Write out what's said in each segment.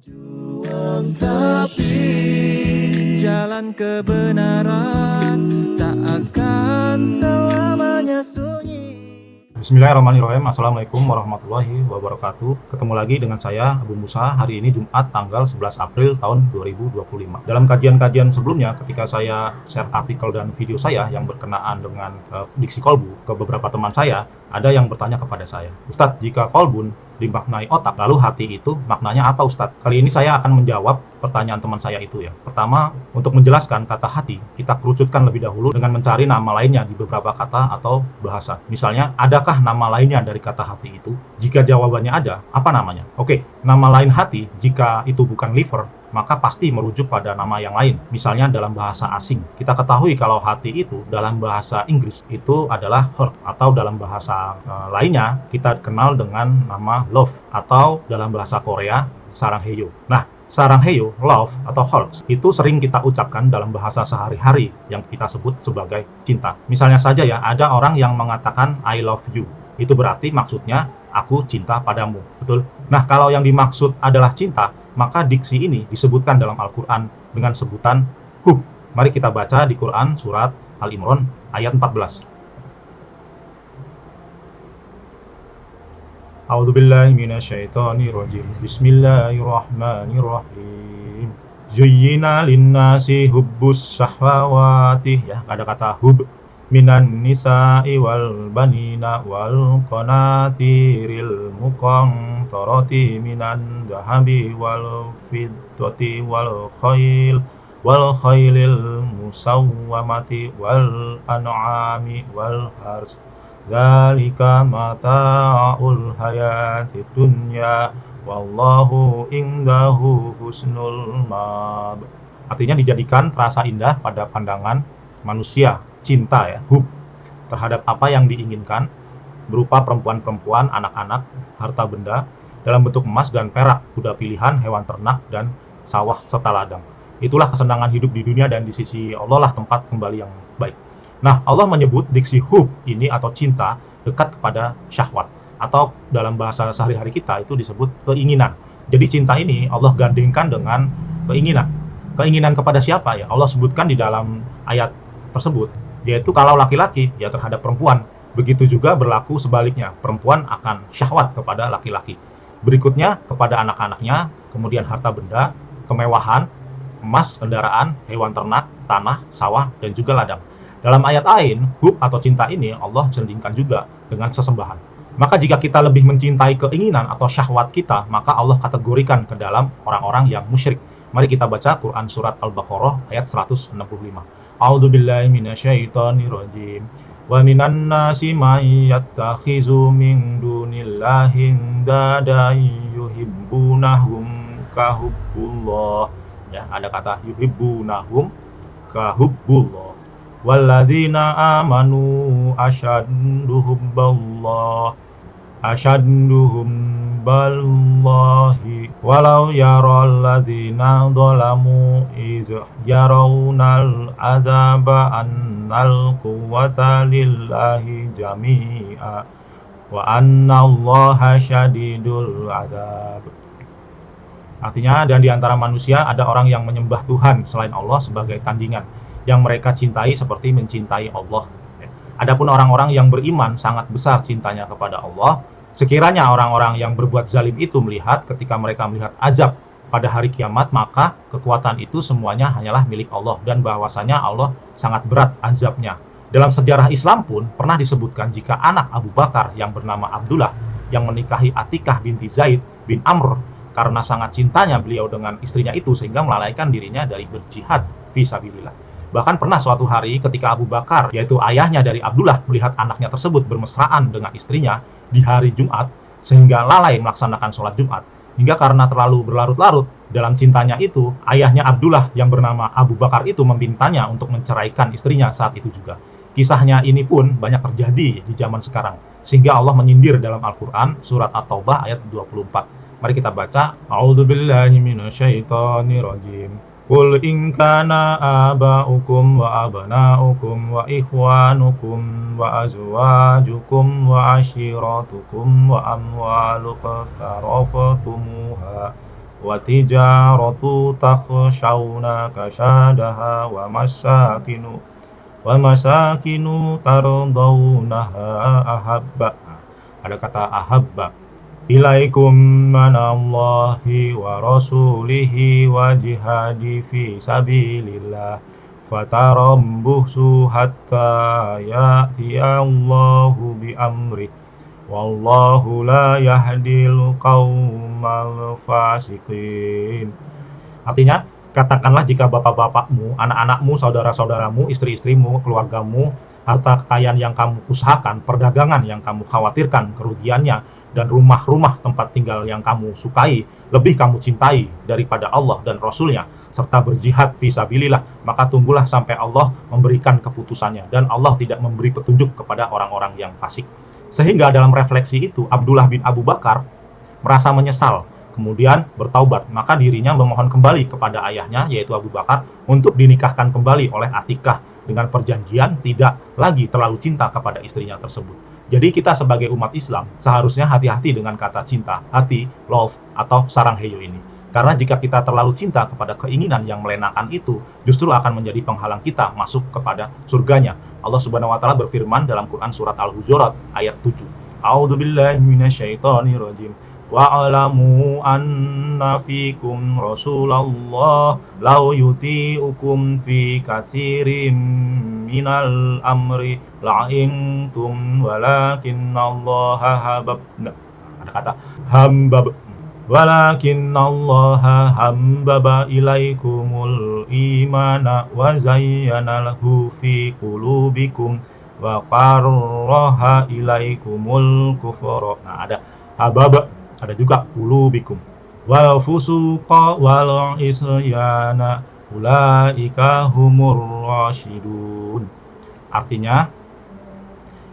Juang tapi jalan kebenaran tak akan selamanya sunyi. Bismillahirrahmanirrahim. Assalamualaikum warahmatullahi wabarakatuh. Ketemu lagi dengan saya, Abu Musa. Hari ini Jumat tanggal 11 April tahun 2025. Dalam kajian-kajian sebelumnya, ketika saya share artikel dan video saya yang berkenaan dengan diksi kolbu ke beberapa teman saya, ada yang bertanya kepada saya, Ustadz, jika kolbun dimaknai otak, lalu hati itu maknanya apa, Ustadz? Kali ini saya akan menjawab pertanyaan teman saya itu ya. Pertama, untuk menjelaskan kata hati, kita kerucutkan lebih dahulu dengan mencari nama lainnya di beberapa kata atau bahasa. Misalnya, adakah nama lainnya dari kata hati itu? Jika jawabannya ada, apa namanya? Oke, nama lain hati, jika itu bukan liver, maka pasti merujuk pada nama yang lain. Misalnya dalam bahasa asing, kita ketahui kalau hati itu dalam bahasa Inggris itu adalah heart, atau dalam bahasa lainnya kita kenal dengan nama love, atau dalam bahasa Korea saranghaeyo. Nah, saranghaeyo, love, atau hearts itu sering kita ucapkan dalam bahasa sehari-hari yang kita sebut sebagai cinta. Misalnya saja ya, ada orang yang mengatakan I love you. Itu berarti maksudnya aku cinta padamu, betul? Nah, kalau yang dimaksud adalah cinta, maka diksi ini disebutkan dalam Al-Quran dengan sebutan hub. Mari kita baca di Quran surat Al-Imran ayat 14. A'udzubillahi minasyaitonirrajim. Bismillahirrahmanirrahim. Zuyyina linnasi hubbus syahwati, ya, ada kata hub, minan nisa'i wal banina wal qanatiril muqantarati minan zahabi wal fiddati wal khailil musawwamati wal an'ami wal hars. Dzalika mata'ul hayatid dunya wallahu indahu husnul mab. Artinya dijadikan terasa indah pada pandangan manusia, cinta ya, hub, terhadap apa yang diinginkan berupa perempuan-perempuan, anak-anak, harta benda dalam bentuk emas dan perak, kuda pilihan, hewan ternak, dan sawah serta ladang. Itulah kesenangan hidup di dunia, dan di sisi Allah lah tempat kembali yang baik. Nah, Allah menyebut diksi hub ini atau cinta dekat kepada syahwat, atau dalam bahasa sehari-hari kita itu disebut keinginan. Jadi cinta ini Allah gandengkan dengan keinginan. Keinginan kepada siapa ya? Allah sebutkan di dalam ayat tersebut, yaitu kalau laki-laki ya terhadap perempuan. Begitu juga berlaku sebaliknya, perempuan akan syahwat kepada laki-laki. Berikutnya kepada anak-anaknya, kemudian harta benda, kemewahan, emas, kendaraan, hewan ternak, tanah, sawah, dan juga ladang. Dalam ayat lain, hub atau cinta ini Allah sandingkan juga dengan sesembahan. Maka jika kita lebih mencintai keinginan atau syahwat kita, maka Allah kategorikan ke dalam orang-orang yang musyrik. Mari kita baca Quran surat Al-Baqarah ayat 165. A'udzubillahi minasyaitonirrajim. Wa minan nasi may yattakhizu min dunillahi dadan yuhibbunahum kahubbullah. Ya, ada kata yuhibbunahum kahubbullah. Walladzina amanu asyaddu hubballahi walau yaral ladzina zalamu iz yarawnal adzaba annal quwwata lillahi jami'a wa annallaha syadidul adzab. Artinya, dan di antara manusia ada orang yang menyembah Tuhan selain Allah sebagai tandingan yang mereka cintai seperti mencintai Allah. Adapun orang-orang yang beriman sangat besar cintanya kepada Allah. Sekiranya orang-orang yang berbuat zalim itu melihat ketika mereka melihat azab pada hari kiamat, maka kekuatan itu semuanya hanyalah milik Allah, dan bahwasanya Allah sangat berat azabnya. Dalam sejarah Islam pun pernah disebutkan jika anak Abu Bakar yang bernama Abdullah yang menikahi Atikah binti Zaid bin Amr, karena sangat cintanya beliau dengan istrinya itu sehingga melalaikan dirinya dari berjihad fisabilillah. Bahkan pernah suatu hari ketika Abu Bakar, yaitu ayahnya dari Abdullah, melihat anaknya tersebut bermesraan dengan istrinya di hari Jumat, sehingga lalai melaksanakan sholat Jumat. Hingga karena terlalu berlarut-larut dalam cintanya itu, ayahnya Abdullah yang bernama Abu Bakar itu memintanya untuk menceraikan istrinya saat itu juga. Kisahnya ini pun banyak terjadi di zaman sekarang, sehingga Allah menyindir dalam Al-Quran surat At-Taubah ayat 24. Mari kita baca. A'udzubillahi minasyaitonirrajim. Qul in kana aba'ukum wa abna'ukum wa ikhwanukum wa azwajukum wa ashiratukum wa amwalu qtaraftumuha wa tijaratu takhshawna kasadaha wa masakinu tardawnaha ahabba. Ada kata ahabba. Ilaikum manallahi wa rasulihi wa jihadi fi sabilillah fatarabbusu hatta ya'tiyallahu bi amri wallahu la yahdil qaumal fasiqin. Artinya, katakanlah jika bapak-bapakmu, anak-anakmu, saudara-saudaramu, istri-istrimu, keluargamu, harta kekayaan yang kamu usahakan, perdagangan yang kamu khawatirkan kerugiannya, dan rumah-rumah tempat tinggal yang kamu sukai, lebih kamu cintai daripada Allah dan Rasulnya, serta berjihad fisabilillah, maka tunggulah sampai Allah memberikan keputusannya, dan Allah tidak memberi petunjuk kepada orang-orang yang fasik. Sehingga dalam refleksi itu, Abdullah bin Abu Bakar merasa menyesal, kemudian bertaubat, maka dirinya memohon kembali kepada ayahnya, yaitu Abu Bakar, untuk dinikahkan kembali oleh Atikah, dengan perjanjian tidak lagi terlalu cinta kepada istrinya tersebut. Jadi kita sebagai umat Islam seharusnya hati-hati dengan kata cinta, hati, love, atau sarangheyo ini. Karena jika kita terlalu cinta kepada keinginan yang melenakan itu, justru akan menjadi penghalang kita masuk kepada surganya. Allah Subhanahu wa taala berfirman dalam Quran surat Al-Hujurat ayat 7. A'udzubillahi minasyaitonirrajim. Wa'alamu anna fikum Rasulullah law yuti'ukum fi katsirin minal amri la'intum walakinnallaha hababna. Ada kata hambab. Walakinnallaha hambaba ilaikumul imana wa zayyanahu fi qulubikum wa qarraha ilaikumul kufra. Nah, ada hababa, ada juga qulubikum. Wal fusuqa wal isyana ulaika humur rasyidun. Artinya,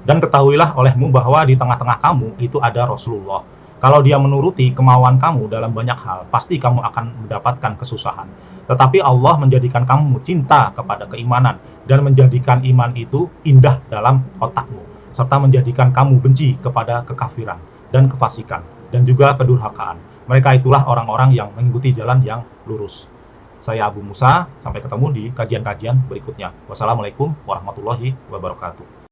dan ketahuilah olehmu bahwa di tengah-tengah kamu itu ada Rasulullah. Kalau dia menuruti kemauan kamu dalam banyak hal, pasti kamu akan mendapatkan kesusahan. Tetapi Allah menjadikan kamu cinta kepada keimanan dan menjadikan iman itu indah dalam otakmu, serta menjadikan kamu benci kepada kekafiran dan kefasikan dan juga kedurhakaan. Mereka itulah orang-orang yang mengikuti jalan yang lurus. Saya Abu Musa, sampai ketemu di kajian-kajian berikutnya. Wassalamualaikum warahmatullahi wabarakatuh.